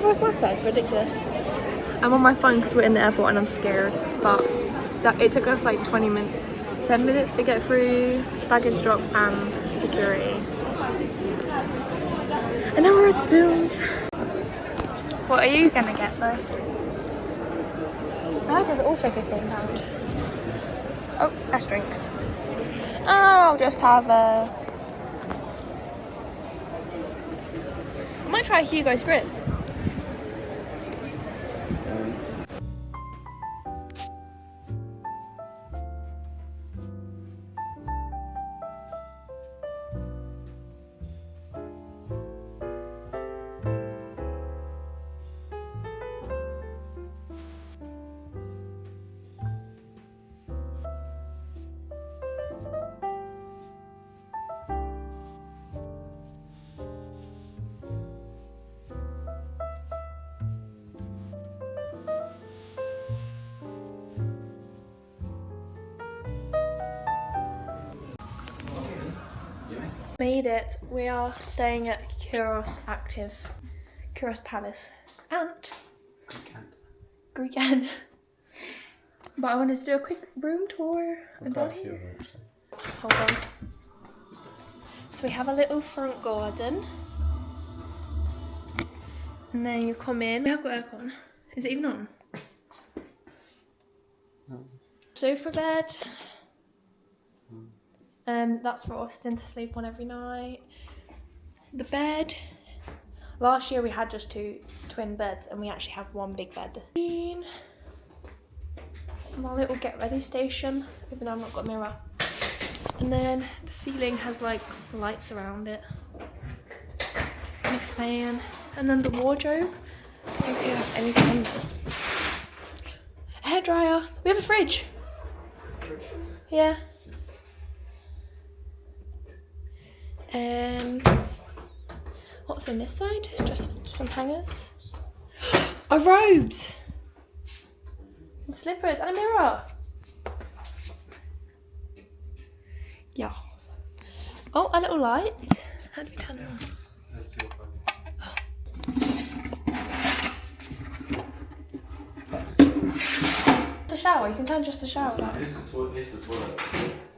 voice mask bag? Ridiculous. I'm on my phone because we're in the airport and I'm scared. But it took us like 10 minutes to get through baggage drop and security. And now we're at Spoons. What are you gonna get though? The bag is also £15. Oh, that's drinks. I'll just have a... I might try Hugo Spritz. Made it. We are staying at Kitttiiieess Palace and Greek End. But I wanted to do a quick room tour. Hold on. So we have a little front garden. And then you come in. We have got aircon. Is it even on? No. Sofa bed. That's for Austin to sleep on every night. The bed. Last year we had just 2 twin beds and we actually have 1 big bed. My little get ready station, even though I've not got a mirror. And then the ceiling has like lights around it. And a fan. And then the wardrobe. I don't think we have anything in there. A hairdryer. We have a fridge. Yeah. What's in this side? Just some hangers. Our robes! And slippers and a mirror. Yeah. Oh, our little lights. How do we turn them on? It's a shower, you can turn just the shower on. It's the toilet.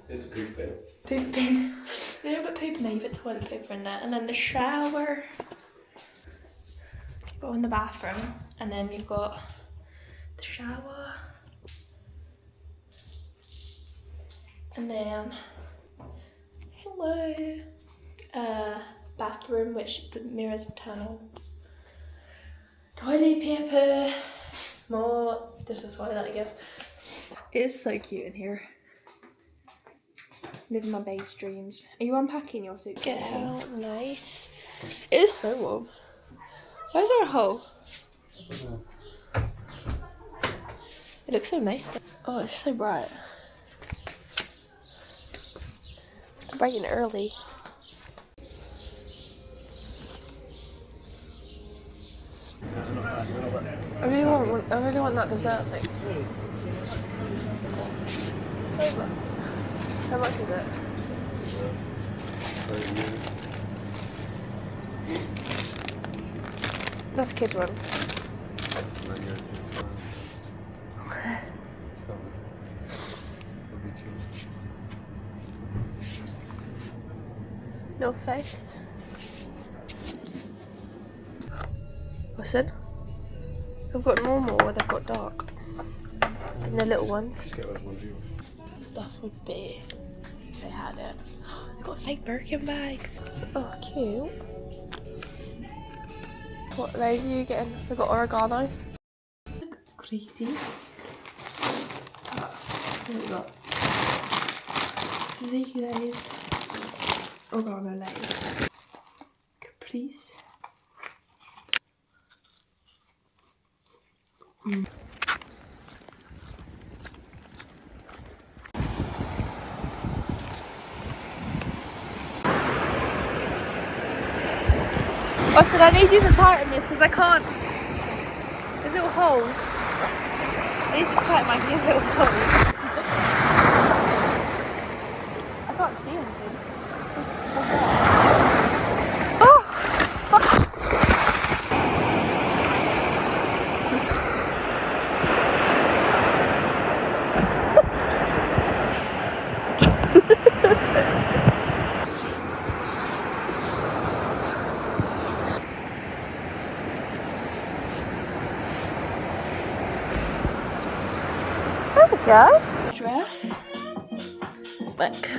It's a poop bin. Poop bin. You don't put poop in there, you put toilet paper in there. And then the shower. You go in the bathroom. And then you've got the shower. And then, hello. Bathroom, which the mirrors turn on. Toilet paper. More, there's a toilet, I guess. It is so cute in here. Living my babe's dreams. Are you unpacking your suitcase? Yeah, nice. It is so warm. Where's our hole? It looks so nice. Oh, it's so bright. It's bright and early. I really want that dessert thing. How much is it? That's a kid's one. No face. Listen. They've got normal or they've got dark. And the little ones. Stuff would be if they had it. They've got fake Birkin bags. Oh, cute. What lays are you getting? They've got oregano. Look crazy. What have we got? Tzatziki lays. Oregano lays. Caprice. Austin, I need you to tighten this because I can't. There's little holes. I need to tighten my little holes. I can't see anything. Oh! There we go. Dress. Look.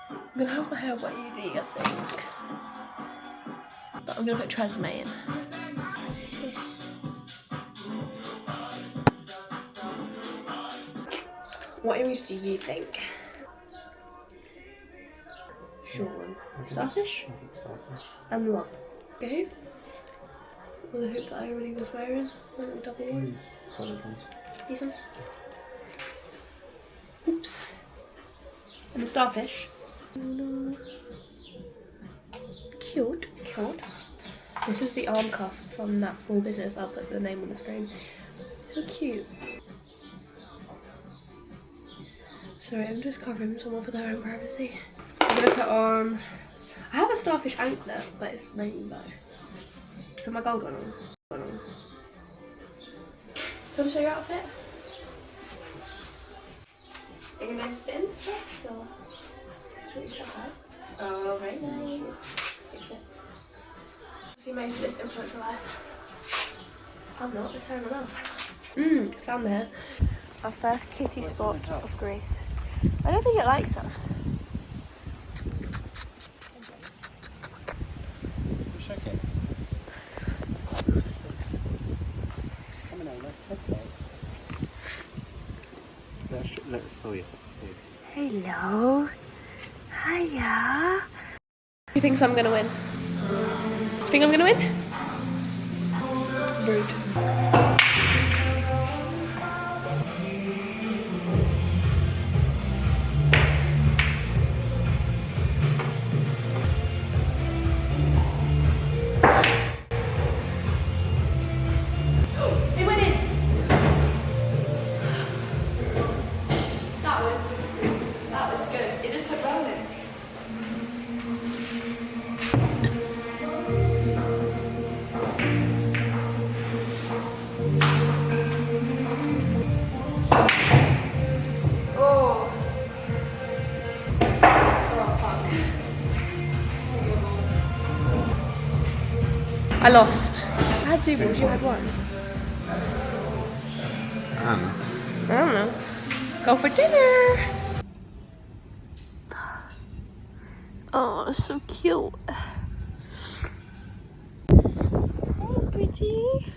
I'm gonna have my hair wavy, I think. But I'm gonna put tresemme in. What image do you think? Sean. Starfish? Starfish. And what? The hoop? Or the hoop that I already was wearing? The little double one? These solid ones. These ones? Oops. And the starfish. Cute. Cute. This is the arm cuff from that small business. I'll put the name on the screen. So cute. Sorry, I'm just covering someone for their own privacy. I'm gonna put on. I have a starfish anklet, but it's rainbow. Put my gold one on. Do you want to show your outfit? Are you gonna spin? Yes, or should we try that? Oh, very nice. Fix it. So you made this influencer life. I'm not, it's fair enough. Found there. Our first kitty spot of Greece. I don't think it likes us. Check it. Coming out, that's okay. Let's spell you. Hello. Hiya. Who thinks I'm gonna win? Do you think I'm gonna win? Rude. It went in. That was good. It just kept rolling. Oh. Oh fuck. I lost. I had 2 balls, you had 1. I don't know. Go for dinner. Oh, so cute. Hey, pretty.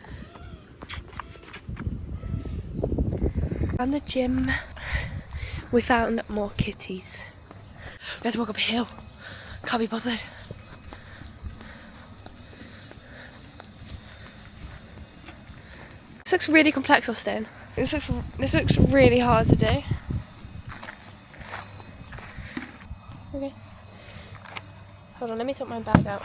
Around the gym, we found more kitties. We had to walk up a hill. Can't be bothered. This looks really complex, Austin. This looks really hard to do. Okay. Hold on, let me sort my bag out.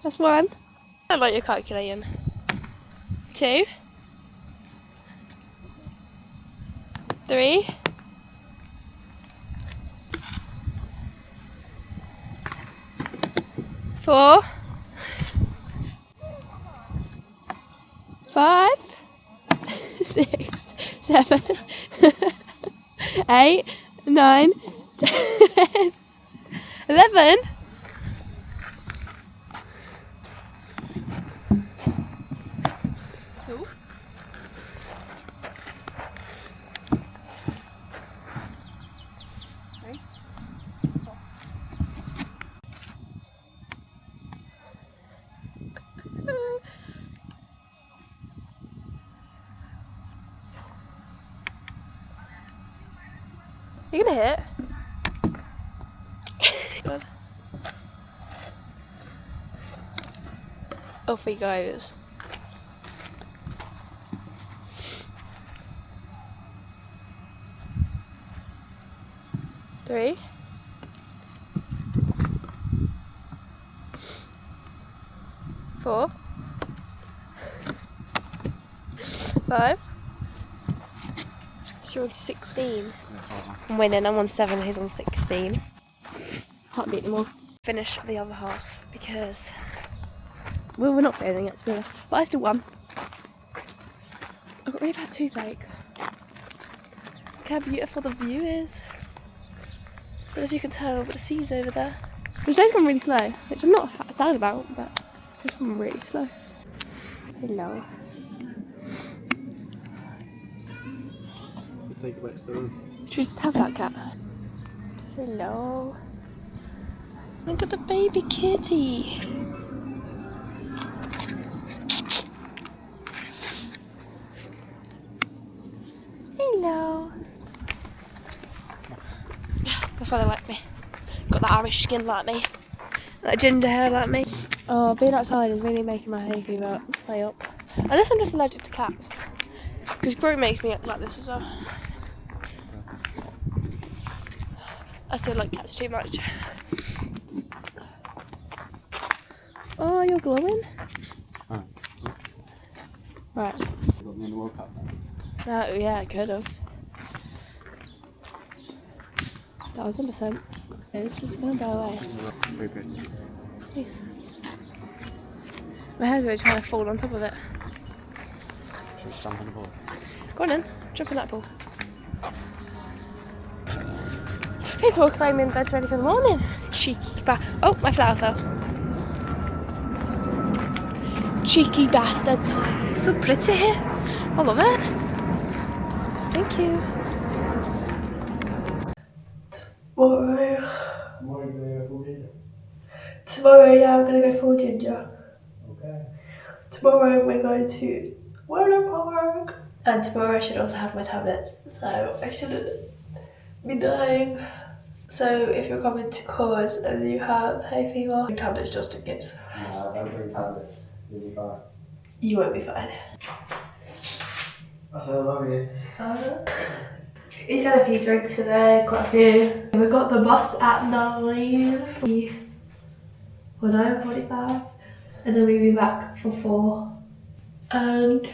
That's 1. I like your calculating. 2. 3. 4. 5. 6. 7. 8. 9. 10. 11. You're gonna hit. Off he goes. Three. 4, 5. So you're on 16. I'm winning, I'm on 7, he's on 16. Can't beat them all. Finish the other half because, well, we're not failing it to be honest, but I still won. I've got really bad toothache. Look how beautiful the view is. I don't know if you can tell, but the sea's over there. The day's gone really slow, which I'm not sad about, but it's gone really slow. Hello. We'll take it back to the room. Should we just have that cat? Hello. Look at the baby kitty. Hello. That's why they like me. Got that Irish skin like me. That ginger hair like me. Oh, being outside is really making my hay fever play up. Unless I'm just allergic to cats. Because Gro makes me like this as well. I still like cats too much. Oh, you're glowing? Oh. Right. You got me in the World Cup now. Oh, yeah, I could have. 1000%. It's just gonna go away. Very good. Yeah. My hair's really trying to fall on top of it. Should we just jump on the ball? Go on then, jump in that ball. People are claiming bed's ready for the morning. Cheeky oh, my flower fell. Cheeky bastards. So pretty here. I love it. Thank you. Tomorrow you're going to go full ginger? Tomorrow, yeah, I'm going to go full ginger. Okay. Tomorrow we're going to Water Park. And tomorrow I should also have my tablets, so I shouldn't be dying. So if you're coming to cause and you have hay fever, bring tablets just in case. No, don't bring tablets. You'll be fine. You won't be fine. I said I love you. He's had a few drinks today, quite a few. We got the bus at 9:45, and then we'll be back for 4. And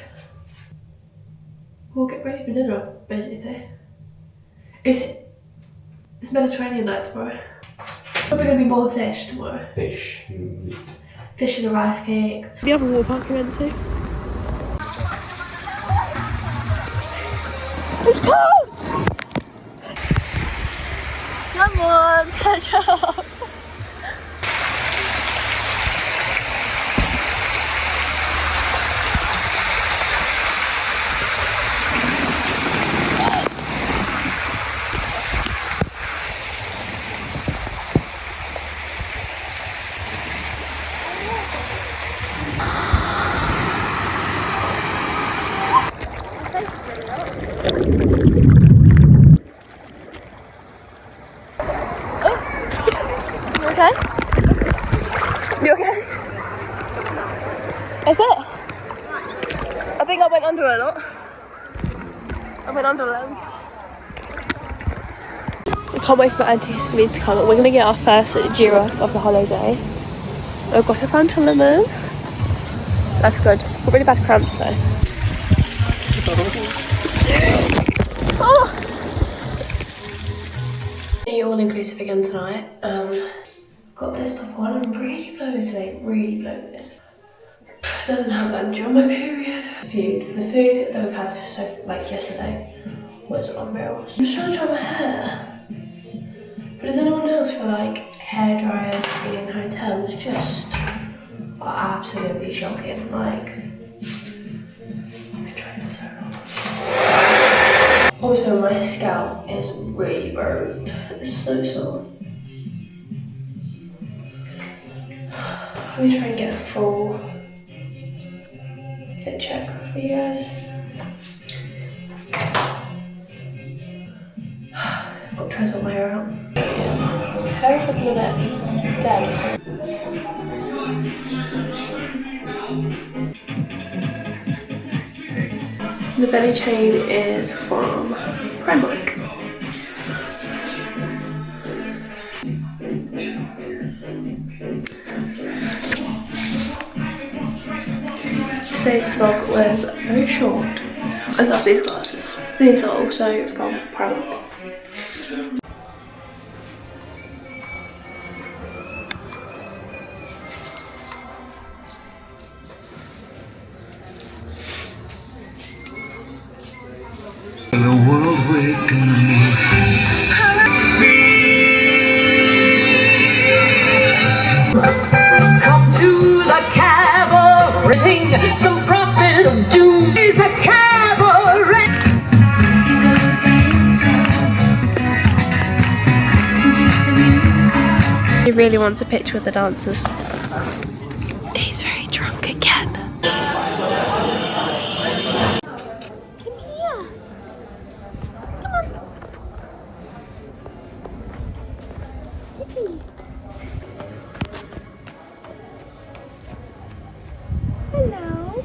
we'll get ready for dinner, basically. It's Mediterranean night tomorrow. Probably going to be more fish tomorrow. Fish. Meat. Fish and a rice cake. The other water park we went to. It's cold! Come on, catch up! Okay? You okay? Is it? I think I went under a lot. I went under lens. I can't wait for my antihistamine to come. We're going to get our first gyros of the holiday. I've got a Fanta lemon. That's good. Got really bad cramps though. Oh! All inclusive again tonight. Got this top on. I'm really bloated today. Really bloated. Doesn't help that I'm during my period. The food that we've had so like yesterday was unreal. I'm just trying to dry my hair. But does anyone else feel like hair dryers in hotels just are absolutely shocking? Like, I've been trying for so long. Also, my scalp is really burnt. It's so sore. Let me try and get a full fit check for you guys. I'll try to sort my hair out. Hair is looking a bit dead. The belly chain is from Primark. today's vlog was very short. I love these glasses. These are also from Primark. In the world we're gonna make. Come to the cabaret, some prophet of doom is a cabaret. He really wants a picture with the dancers. He's very drunk again. Hello.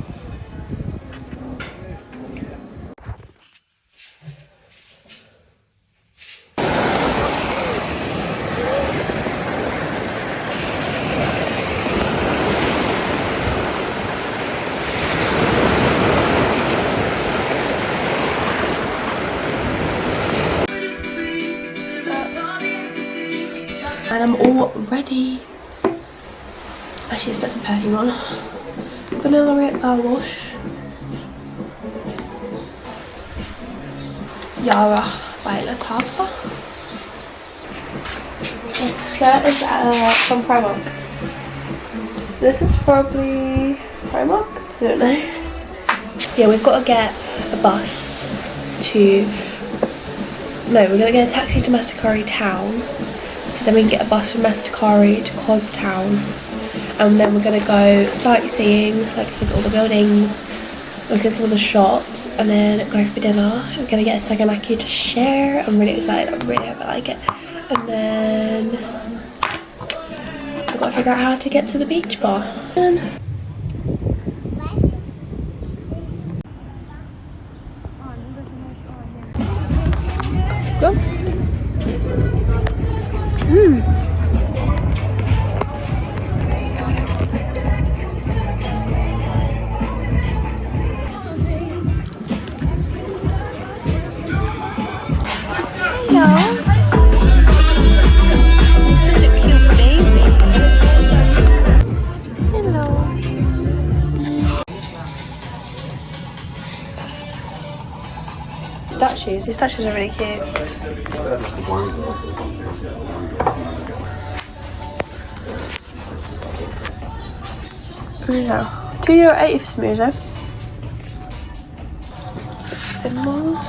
And I'm all ready. Actually, let's put some perfume on. Vanilla Bar Wash. Yara by Latapa. The skirt is from Primark. This is probably Primark? I don't know. Yeah, we've got to get a bus to... No, we're going to get a taxi to Mastakari town. So then we can get a bus from Mastakari to Cos town. And then we're going to go sightseeing, like look at all the buildings, look at some of the shops, and then go for dinner. We're going to get a saganaki to share. I'm really excited. I really hope I like it. And then we've got to figure out how to get to the beach bar. Go. Statues. These statues are really cute. Yeah. €2.80 for Smoozo. Thimbles.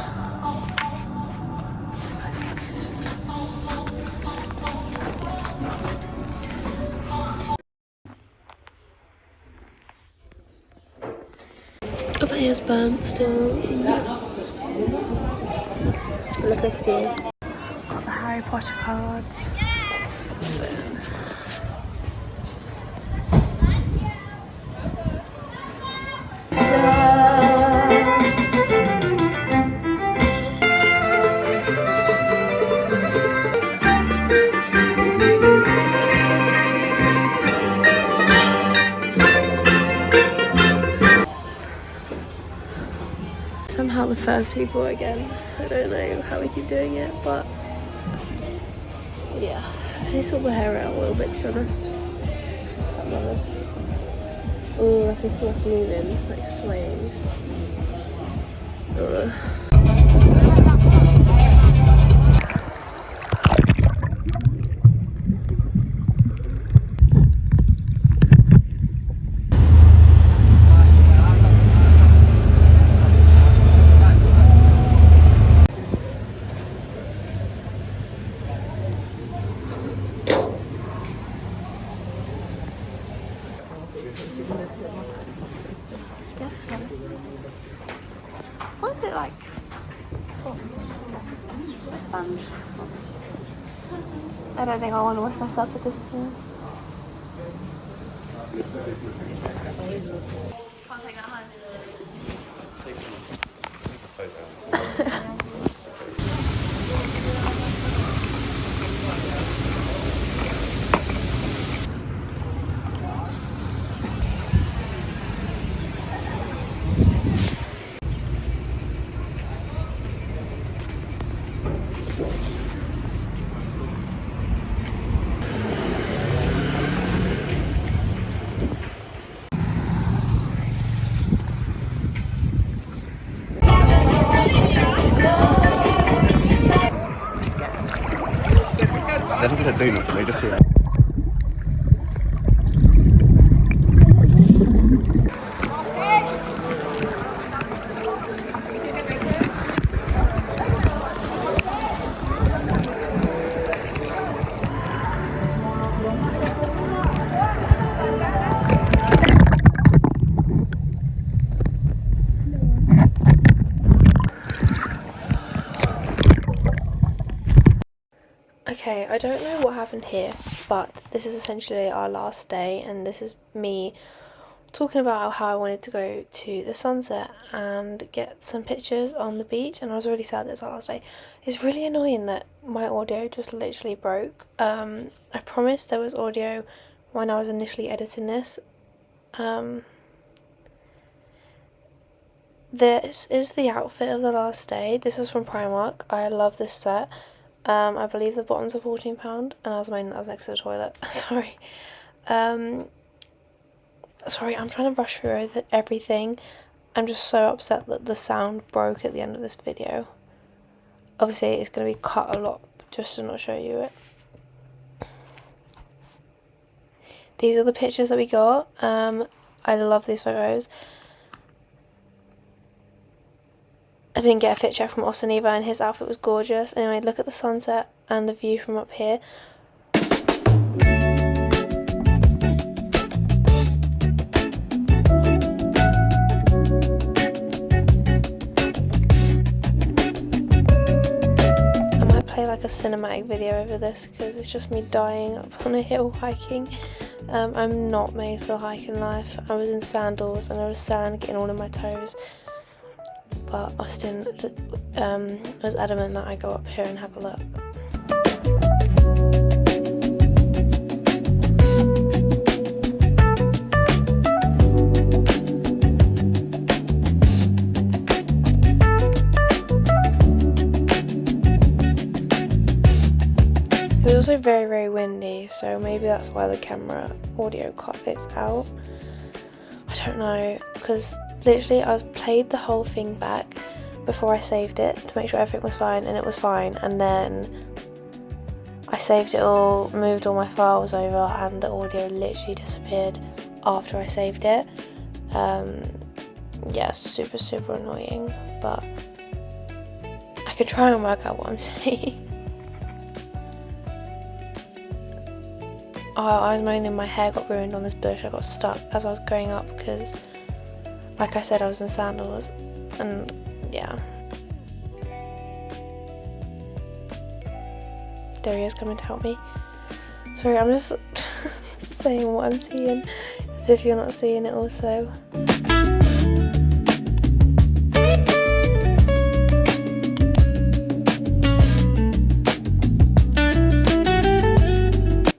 Oh, my hair's burnt still. Yes. Look at this view. Got the Harry Potter cards. Somehow the first people again. I don't know how we keep doing it, but yeah. I need to sort my hair out a little bit, to be honest. I'm bothered. Oh, I can see us moving, like swaying. Guess so. What is it like? Oh. A sponge. I don't think I want to wash myself with this spoons. Can't take that home. May just here. Okay, I don't know what happened here, but this is essentially our last day, and this is me talking about how I wanted to go to the sunset and get some pictures on the beach, and I was really sad that it's our last day. It's really annoying that my audio just literally broke. I promised there was audio when I was initially editing this. This is the outfit of the last day. This is from Primark. I love this set. I believe the bottoms are £14, and I was mine that was next to the toilet. Sorry. Sorry, I'm trying to rush through everything. I'm just so upset that the sound broke at the end of this video. Obviously, it's going to be cut a lot just to not show you it. These are the pictures that we got. I love these photos. I didn't get a picture from Austin either, and his outfit was gorgeous. Anyway, look at the sunset and the view from up here. I might play like a cinematic video over this because it's just me dying up on a hill hiking. I'm not made for the hiking life. I was in sandals and there was sand getting all in my toes. But Austin was adamant that I go up here and have a look. It was also very, very windy, so maybe that's why the camera audio cut bits out. I don't know, because literally I played the whole thing back before I saved it to make sure everything was fine, and it was fine, and then I saved it all, moved all my files over, and the audio literally disappeared after I saved it. Yeah, super, super annoying, but I could try and work out what I'm saying. I was moaning my hair got ruined on this bush. I got stuck as I was going up because, like I said, I was in sandals, and yeah. There he is coming to help me. Sorry, I'm just saying what I'm seeing as if you're not seeing it also.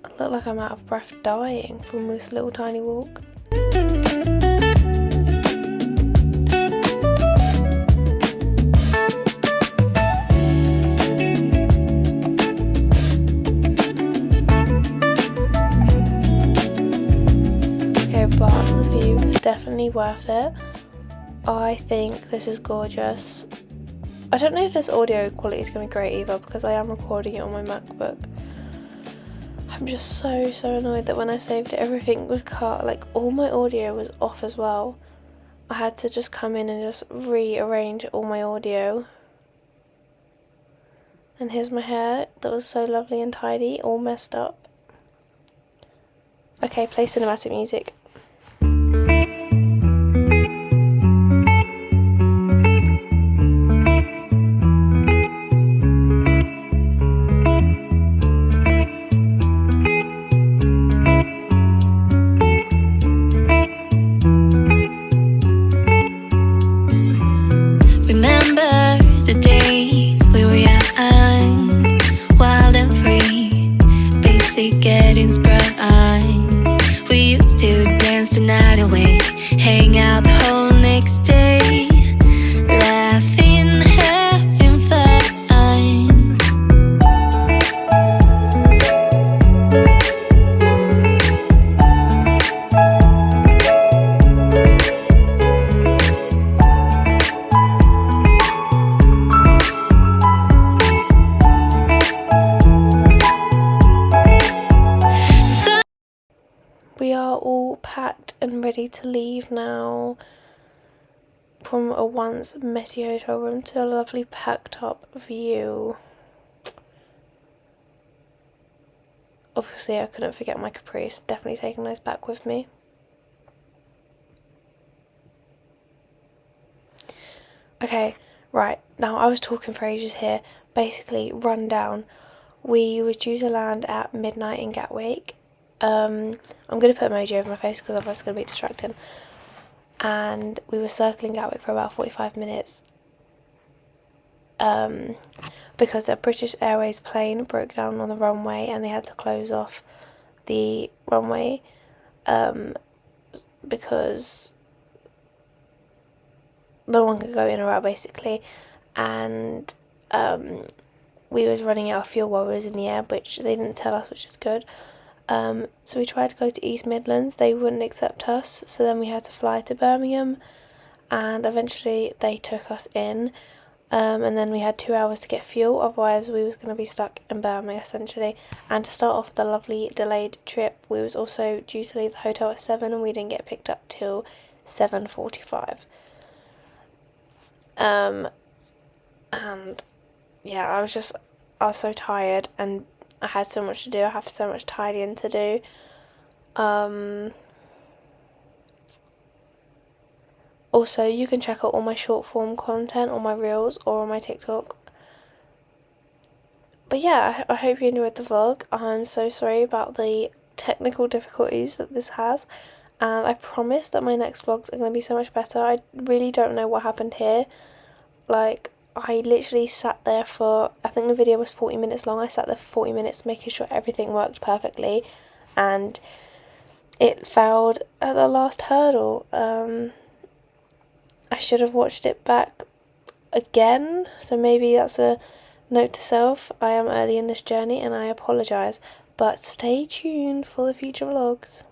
I look like I'm out of breath dying from this little tiny walk. But the view is definitely worth it. I think this is gorgeous. I don't know if this audio quality is going to be great either because I am recording it on my MacBook. I'm just so annoyed that when I saved it everything was cut, like all my audio was off as well. I had to just come in and just rearrange all my audio. And here's my hair that was so lovely and tidy, all messed up. Okay, play cinematic music. Getting sprung, we used to ready to leave now from a once messy hotel room to a lovely packed up view. Obviously I couldn't forget my capris, definitely taking those back with me. Okay, right, now I was talking for ages here. Basically, rundown. We was due to land at midnight in Gatwick. I'm going to put emoji over my face because otherwise it's going to be distracting. And we were circling Gatwick for about 45 minutes. Because a British Airways plane broke down on the runway and they had to close off the runway. Because no one could go in or out basically, and we was running out of fuel while we was in the air, which they didn't tell us, which is good. So we tried to go to East Midlands, they wouldn't accept us, so then we had to fly to Birmingham, and eventually they took us in, and then we had 2 hours to get fuel, otherwise we was going to be stuck in Birmingham essentially. And to start off the lovely delayed trip, we was also due to leave the hotel at 7 and we didn't get picked up till 7:45. And yeah, I was so tired and I had so much to do. I have so much tidying to do. Also, you can check out all my short form content on my reels or on my TikTok. But yeah, I hope you enjoyed the vlog. I'm so sorry about the technical difficulties that this has, and I promise that my next vlogs are going to be so much better. I really don't know what happened here. Like, I literally sat there for, I think the video was 40 minutes long. I sat there for 40 minutes making sure everything worked perfectly, and it failed at the last hurdle. I should have watched it back again, so maybe that's a note to self. I am early in this journey and I apologise, but stay tuned for the future vlogs.